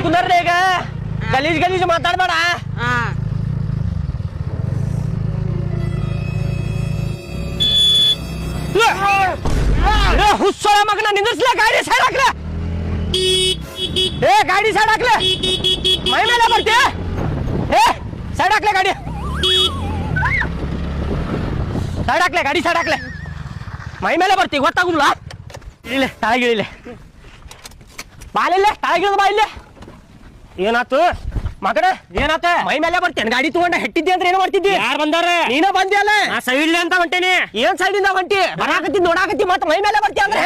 ಕುಂದರ್ರಿ ಈಗ ಗಲೀಜ್ ಮಾತಾಡ್ಬೇಡ. ಹುಚ್ಚೋಳ ಮಗನ ನಿಂದಿರ್ಸ್ಲ ಗಾಡಿ ಸೈಡ್ ಹಾಕ್ಲ. ಗಾಡಿ ಸೈಡ್ ಹಾಕ್ಲೆ, ಮೈ ಮೇಲೆ ಬರ್ತೀಯ. ಸೈಡ್ ಹಾಕ್ಲೆ ಗಾಡಿ, ಸೈಡ್ ಹಾಕ್ಲೆ ಗಾಡಿ, ಸೈಡ್ ಹಾಕ್ಲೆ. ಮೈ ಮೇಲೆ ಬರ್ತೀವಿ ಗೊತ್ತಾಗುಲ್ಲ. ಇಳಿಲೆ ತಾಗಿಳಿಲೆ, ಬಾಲಿಲ್ಲ ತಾಗಿಳಿದ ಬಾ ಇಲ್ಲೇ. ಏನಾತು ಮಗನ, ಏನಾತ? ಮೈ ಮೇಲೆ ಬರ್ತೇನೆ ಗಾಡಿ ತಗೊಂಡ ಹೆಟ್ಟಿದ್ದೆ ಅಂದ್ರೆ ಏನೋ ಮಾಡ್ತಿದ್ದಿ? ಯಾರು ಬಂದಾರ? ನೀನ ಬಂದಿಯಲ್ಲ. ಸೈಡ್ಲಿ ಅಂತ ಹೊಂಟೇನಿ. ಏನ್ ಸೈಡಿಂದ ಹೊಂಟಿ? ಬರಾಕತ್ತಿ ನೋಡಾಕತ್ತಿ ಮತ್ತ ಮೈ ಮೇಲೆ ಬರ್ತೀಯ ಅಂದ್ರೆ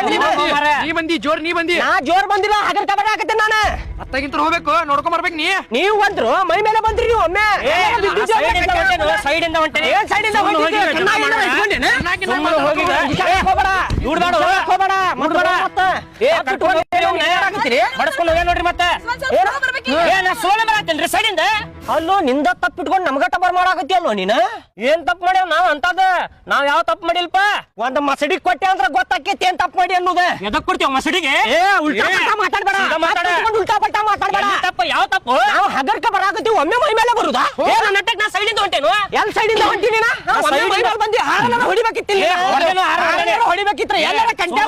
ನೀ ಬಂದಿ ಜೋರ್, ನೀ ಬಂದಿ. ನಾ ಜೋರ್ ಬಂದಿಲ್ಲ, ಹಗರ್ಕ ಬರಾಕತ್ತೀನಿ ನಾನು. ಅತ್ತಾಗಿಂತ ಹೋಗ್ಬೇಕು, ನೋಡ್ಕೊಂಡ್ ಬರ್ಬೇಕು. ನೀವು ಬಂದ್ರು ಮೈ ಮೇಲೆ ಬಂದ್ರಿ ನೀವು ಒಮ್ಮೆ. ಸೈಡಿಂದ ಹೊಂಟೇನಿ. ಏನ್ ಸೈಡಿಂದ ಬಡಸ್ಕೊಂಡು ಹೋಗ್ಯ ನೋಡ್ರಿ. ಮತ್ತೆ ಸೈಡಿಂದ ಅಲ್ಲೋ ನಿಂದ ತಪ್ಪಿಟ್ಕೊಂಡು ನಮ್ಗಟ್ಟ ಮಾಡಾಕತ್ತಿ ಅಲ್ವ ನೀನ? ಏನ್ ತಪ್ಪು ಮಾಡ್ಯಾವ ನಾವ್ ಅಂತದ? ನಾವ್ ಯಾವ ತಪ್ಪು ಮಾಡಿಲ್ಪ. ಒಂದ್ ಮಸಡಿಗೆ ಕೊಟ್ಟೆ ಅಂದ್ರ ಗೊತ್ತಾಕೇತಿ ಏನ್ ತಪ್ಪು ಮಾಡಿ ಅನ್ನೋದ. ಎದಕ್ ಕೊಡ್ತೀವ ಮಸಡಿಗೆ? ಉಲ್ಟಾ ಮಾತಾಡ್ಬೇಡ, ಉಲ್ಟಾ ಪಲ್ಟಾ ಮಾತಾಡ್ಬೇಡ. ತಪ್ಪ ಯಾವ ತಪ್ಪು? ನಾವು ಹಗರ್ಕ ಬರಾಕತ್ತೀವಿ ಒಮ್ಮೆ ಮೈ ಮೇಲೆ ಬರುದಾ? ನಟ್ಟಕ್ ನಾ ಸೈಡಿಂದ ಹೊಂಟೇನು. ಎಲ್ ಸೈಡಿಂದ ಹೊಂಟಿನಿ? ಬಂದಿ ಹೊಡಿಬೇಕಿತ್ತು, ಹೊಡಿಬೇಕಿತ್ರ ಎಲ್ಲಾರ ಕಂಟೆ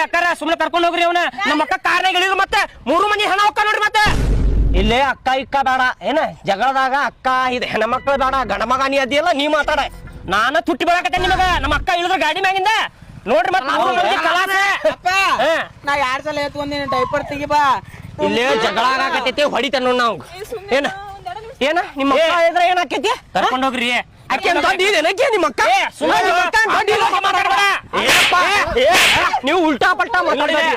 ಅಕ್ಕಾರ ಸುಮ್ನೆ ಕರ್ಕೊಂಡು ಹೋಗ್ರಿ ಅವನ. ನಮ್ಮ ಅಕ್ಕ ಕಾರ್ನಾಗ ಇಳಿದ್ರು ಮತ್ತೆ 3 ಮಂದಿ ಹಣ ಹೋಗ್ಕ ನೋಡ್ರಿ. ಮತ್ತೆ ಇಲ್ಲೇ ಅಕ್ಕ ಇಕ್ಕ ಬೇಡ ಏನ ಜಗಳದಾಗ. ಅಕ್ಕ ಇದು ಹೆಣ್ಮಕ್ಳು ಬೇಡ, ಗಂಡ ಮಗ ನೀ ಅದಿಯಲ್ಲ ನೀ ಮಾತಾಡ. ನಾನ ತುಟ್ಟಿ ಬರಾಕತ್ತೆ ನಿಮಗ. ನಮ್ಮ ಅಕ್ಕ ಇಳಿದ್ರ ಗಾಡಿ ಮ್ಯಾಗಿಂದ ನೋಡ್ರಿ. ಮತ್ತೆ 3 ಮಂದಿ ಕಲಾಸ. ನಾ 2 ಸಲ ಎತ್ಕೊಂದಿನಿ, ಡೈಪರ್ ತೆಗಿ ಬಾ. ಇಲ್ಲೇ ಜಗಳ ಆಗಾಕತ್ತೈತಿ, ಹೊಡಿತ ನೋಡ್ ನಾವು. ಏನ ಏನ ನಿಮ್ಮ ಅಕ್ಕ ಇದ್ರ ಏನಾಕೈತಿ? ಕರ್ಕೊಂಡು ಹೋಗ್ರಿ. ಅಕ್ಕಿ ದೊಡ್ಡ ಇದೇನಕ್ಕೆ ನಿಮ್ಮ ಅಕ್ಕ? ನೀವು ಉಲ್ಟಾ ಪಲ್ಟಾ ಮಾತಾಡ್ಬೇಡಿ.